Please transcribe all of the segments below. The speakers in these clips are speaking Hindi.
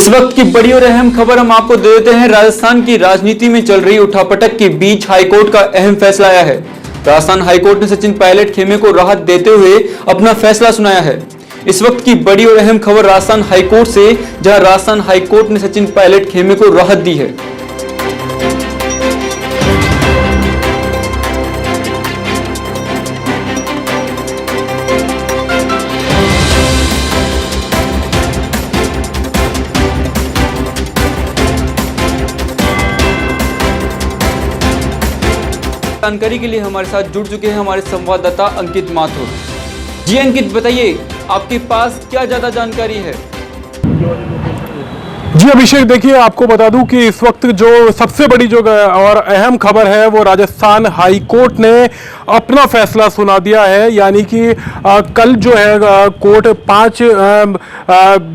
इस वक्त की बड़ी और अहम खबर हम आपको दे देते हैं। राजस्थान की राजनीति में चल रही उठापटक के बीच हाईकोर्ट का अहम फैसला आया है। राजस्थान हाईकोर्ट ने सचिन पायलट खेमे को राहत देते हुए अपना फैसला सुनाया है। इस वक्त की बड़ी और अहम खबर राजस्थान हाईकोर्ट से, जहां राजस्थान हाईकोर्ट ने सचिन पायलट खेमे को राहत दी है। जानकारी के लिए हमारे साथ जुड़ चुके हैं हमारे संवाददाता अंकित माथुर। जी अंकित, बताइए आपके पास क्या ज्यादा जानकारी है? जी अभिषेक, देखिए आपको बता दूं कि इस वक्त जो सबसे बड़ी जो और अहम खबर है वो राजस्थान हाई कोर्ट ने अपना फैसला सुना दिया है। यानी कि कल जो है कोर्ट 5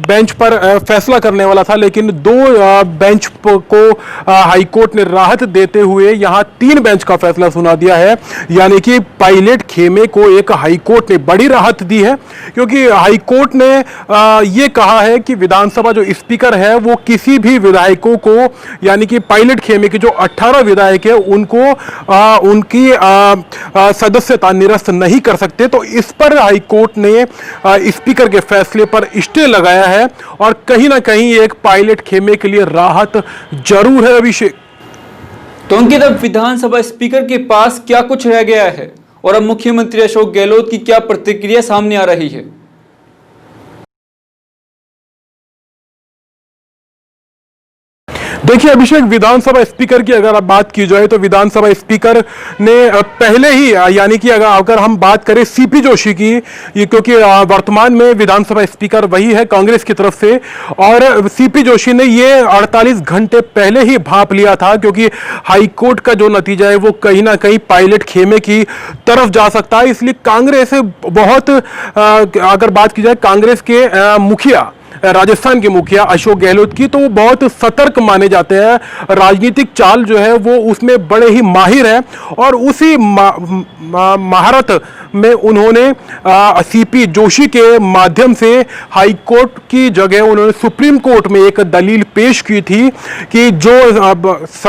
बेंच पर फैसला करने वाला था, लेकिन 2 बेंच को हाई कोर्ट ने राहत देते हुए यहां 3 बेंच का फैसला सुना दिया है। यानी कि पायलट खेमे को एक हाई कोर्ट ने बड़ी राहत दी है, क्योंकि हाई कोर्ट ने ये कहा है कि विधानसभा जो स्पीकर है वो किसी भी विधायकों को, यानी कि पायलट खेमे के जो 18 विधायक है उनको उनकी सदस्यता निरस्त नहीं कर सकते। तो इस पर हाई कोर्ट ने स्पीकर के फैसले पर स्टे लगाया है और कहीं ना कहीं एक पायलट खेमे के लिए राहत जरूर है। अभिषेक, तो अंकित, अब विधानसभा स्पीकर के पास क्या कुछ रह गया है और अब मुख्यमंत्री अशोक गहलोत की क्या प्रतिक्रिया सामने आ रही है? देखिए अभिषेक, विधानसभा स्पीकर की अगर बात की जाए तो विधानसभा स्पीकर ने पहले ही, यानी कि अगर हम बात करें सीपी जोशी की, क्योंकि वर्तमान में विधानसभा स्पीकर वही है कांग्रेस की तरफ से, और सीपी जोशी ने ये 48 घंटे पहले ही भांप लिया था, क्योंकि हाईकोर्ट का जो नतीजा है वो कहीं ना कहीं पायलट खेमे की तरफ जा सकता है। इसलिए कांग्रेस बहुत, अगर बात की जाए कांग्रेस के मुखिया, राजस्थान के मुखिया अशोक गहलोत की, तो वो बहुत सतर्क माने जाते हैं। राजनीतिक चाल जो है वो उसमें बड़े ही माहिर है और उसी महारत में उन्होंने सीपी जोशी के माध्यम से हाई कोर्ट की जगह उन्होंने सुप्रीम कोर्ट में एक दलील पेश की थी कि जो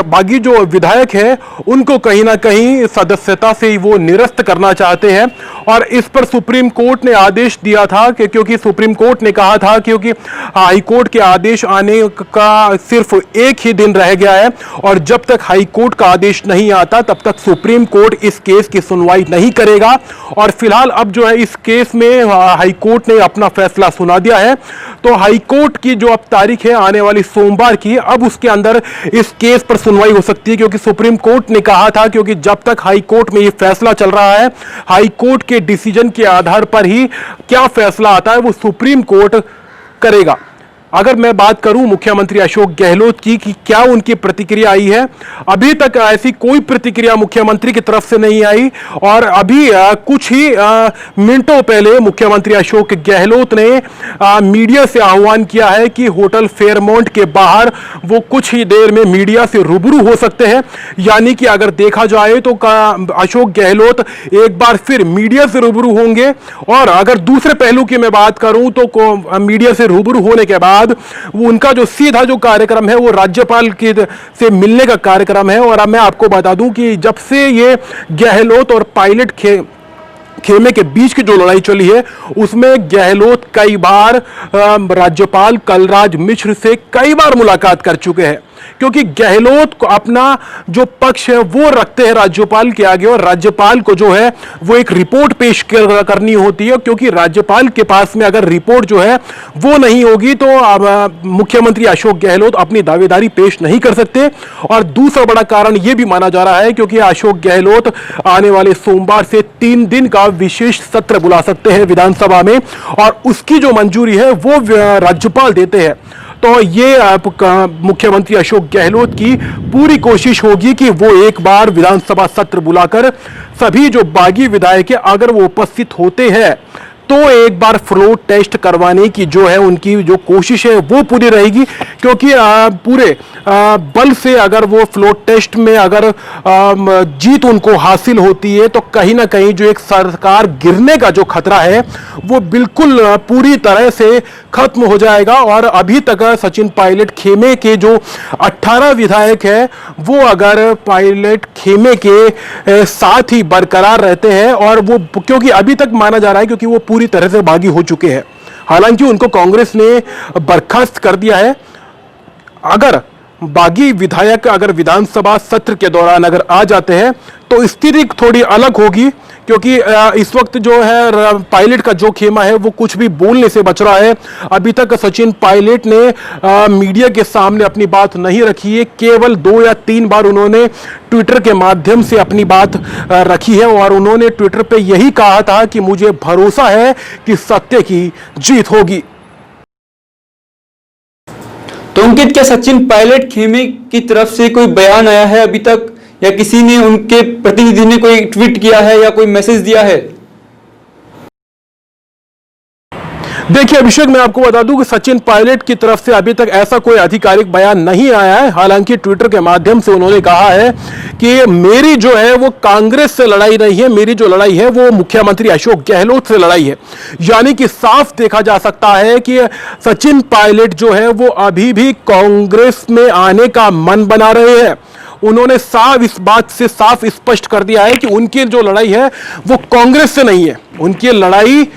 बागी जो विधायक है उनको कहीं ना कहीं सदस्यता से वो निरस्त करना चाहते हैं। और इस पर सुप्रीम कोर्ट ने आदेश दिया था कि, क्योंकि सुप्रीम कोर्ट ने कहा था, क्योंकि हाई कोर्ट के आदेश आने का सिर्फ एक ही दिन रह गया है और जब तक हाई कोर्ट का आदेश नहीं आता तब तक सुप्रीम कोर्ट इस केस की सुनवाई नहीं करेगा। और फिलहाल अब जो है इस केस में हाई कोर्ट ने अपना फैसला सुना दिया है। तो हाई कोर्ट की जो अब तारीख है आने वाली सोमवार की, अब उसके अंदर इस केस पर सुनवाई हो सकती है, क्योंकि सुप्रीम कोर्ट ने कहा था, क्योंकि जब तक हाई कोर्ट में यह फैसला चल रहा है, हाई कोर्ट के डिसीजन के आधार पर ही क्या फैसला आता है वो सुप्रीम कोर्ट करेगा। अगर मैं बात करूं मुख्यमंत्री अशोक गहलोत की कि क्या उनकी प्रतिक्रिया आई है, अभी तक ऐसी कोई प्रतिक्रिया मुख्यमंत्री की तरफ से नहीं आई। और अभी कुछ ही मिनटों पहले मुख्यमंत्री अशोक गहलोत ने मीडिया से आह्वान किया है कि होटल फेयरमाउंट के बाहर वो कुछ ही देर में मीडिया से रूबरू हो सकते हैं। यानी कि अगर देखा जाए तो अशोक गहलोत एक बार फिर मीडिया से रूबरू होंगे। और अगर दूसरे पहलू की मैं बात करूं तो मीडिया से रूबरू होने के बाद वो उनका जो सीधा जो कार्यक्रम है वो राज्यपाल के से मिलने का कार्यक्रम है। और अब मैं आपको बता दूं कि जब से ये गहलोत और पायलट खेमे के बीच की जो लड़ाई चली है उसमें गहलोत कई बार राज्यपाल कलराज मिश्र से कई बार मुलाकात कर चुके हैं, क्योंकि गहलोत को अपना जो पक्ष है वो रखते हैं राज्यपाल के आगे और राज्यपाल को जो है वो एक रिपोर्ट पेश करनी होती है, क्योंकि राज्यपाल के पास में अगर रिपोर्ट जो है वो नहीं होगी तो मुख्यमंत्री अशोक गहलोत अपनी दावेदारी पेश नहीं कर सकते। और दूसरा बड़ा कारण यह भी माना जा रहा है क्योंकि अशोक गहलोत आने वाले सोमवार से 3 दिन का विशेष सत्र बुला सकते हैं विधानसभा में और उसकी जो मंजूरी है वो राज्यपाल देते हैं। तो ये मुख्यमंत्री अशोक गहलोत की पूरी कोशिश होगी कि वो एक बार विधानसभा सत्र बुलाकर सभी जो बागी विधायक अगर वो उपस्थित होते हैं तो एक बार फ्लोट टेस्ट करवाने की जो है उनकी जो कोशिश है वो पूरी रहेगी, क्योंकि पूरे बल से अगर वो फ्लोट टेस्ट में अगर जीत उनको हासिल होती है तो कहीं ना कहीं जो एक सरकार गिरने का जो खतरा है वो बिल्कुल पूरी तरह से खत्म हो जाएगा। और अभी तक सचिन पायलट खेमे के जो 18 विधायक है वो अगर पायलट खेमे के साथ ही बरकरार रहते हैं, और वो क्योंकि अभी तक माना जा रहा है क्योंकि वो पूरी तरह से बागी हो चुके हैं, हालांकि उनको कांग्रेस ने बर्खास्त कर दिया है। अगर बागी विधायक अगर विधानसभा सत्र के दौरान अगर आ जाते हैं तो स्थिति थोड़ी अलग होगी, क्योंकि इस वक्त जो है पायलट का जो खेमा है वो कुछ भी बोलने से बच रहा है। अभी तक सचिन पायलट ने मीडिया के सामने अपनी बात नहीं रखी है, केवल 2 या 3 बार उन्होंने ट्विटर के माध्यम से अपनी बात रखी है, और उन्होंने ट्विटर पे यही कहा था कि मुझे भरोसा है कि सत्य की जीत होगी। तो अंकित, क्या सचिन पायलट खेमे की तरफ से कोई बयान आया है अभी तक, या किसी ने उनके प्रतिनिधि ने कोई ट्वीट किया है या कोई मैसेज दिया है? देखिए अभिषेक, मैं आपको बता दूं कि सचिन पायलट की तरफ से अभी तक ऐसा कोई आधिकारिक बयान नहीं आया है। हालांकि ट्विटर के माध्यम से उन्होंने कहा है कि मेरी जो है वो कांग्रेस से लड़ाई नहीं है, मेरी जो लड़ाई है वो मुख्यमंत्री अशोक गहलोत से लड़ाई है। यानी कि साफ देखा जा सकता है कि सचिन पायलट जो है वो अभी भी कांग्रेस में आने का मन बना रहे हैं। उन्होंने साफ इस बात से साफ स्पष्ट कर दिया है कि उनकी जो लड़ाई है वो कांग्रेस से नहीं है, उनकी लड़ाई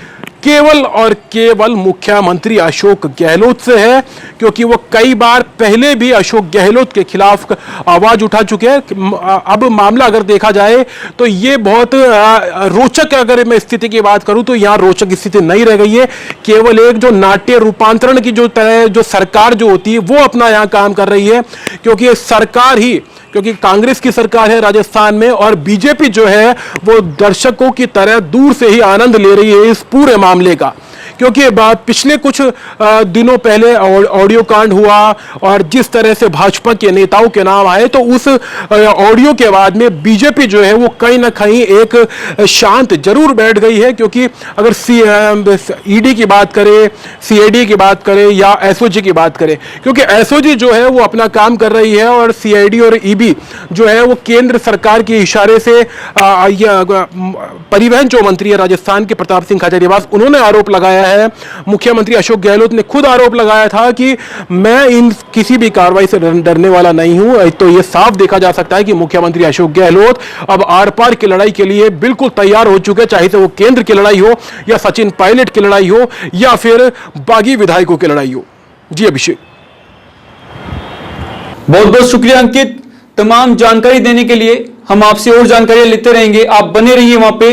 केवल और केवल मुख्यमंत्री अशोक गहलोत से है, क्योंकि वो कई बार पहले भी अशोक गहलोत के खिलाफ आवाज उठा चुके हैं। अब मामला अगर देखा जाए तो ये बहुत रोचक, अगर मैं स्थिति की बात करूं तो यहां रोचक स्थिति नहीं रह गई है। केवल एक जो नाट्य रूपांतरण की जो सरकार जो होती है वो अपना यहां काम कर रही है, क्योंकि सरकार ही, क्योंकि कांग्रेस की सरकार है राजस्थान में, और बीजेपी जो है वो दर्शकों की तरह दूर से ही आनंद ले रही है इस पूरे मामले का। क्योंकि पिछले कुछ दिनों पहले ऑडियो कांड हुआ और जिस तरह से भाजपा के नेताओं के नाम आए, तो उस ऑडियो के बाद में बीजेपी जो है वो कहीं ना कहीं एक शांत जरूर बैठ गई है। क्योंकि अगर ईडी की बात करें, सीआईडी की बात करें या एसओजी की बात करें, क्योंकि एसओजी जो है वो अपना काम कर रही है और सीआईडी और ईडी जो है वो केंद्र सरकार के इशारे से परिवहन जो मंत्री है राजस्थान के प्रताप सिंह खाचरियावास, उन्होंने आरोप लगाया है। मुख्यमंत्री अशोक गहलोत ने खुद आरोप लगाया था कि मैं इन किसी भी कार्रवाई से डरने वाला नहीं हूं। तो यह साफ देखा जा सकता है कि मुख्यमंत्री अशोक गहलोत अब आर पार की लड़ाई के लिए बिल्कुल तैयार हो चुके, चाहे तो वो केंद्र की लड़ाई हो या सचिन पायलट की लड़ाई हो या फिर बागी विधायकों की लड़ाई हो। जी अभिषेक, बहुत बहुत शुक्रिया अंकित, तमाम जानकारी देने के लिए। हम आपसे और जानकारियां लेते रहेंगे, आप बने रहिए वहां पे।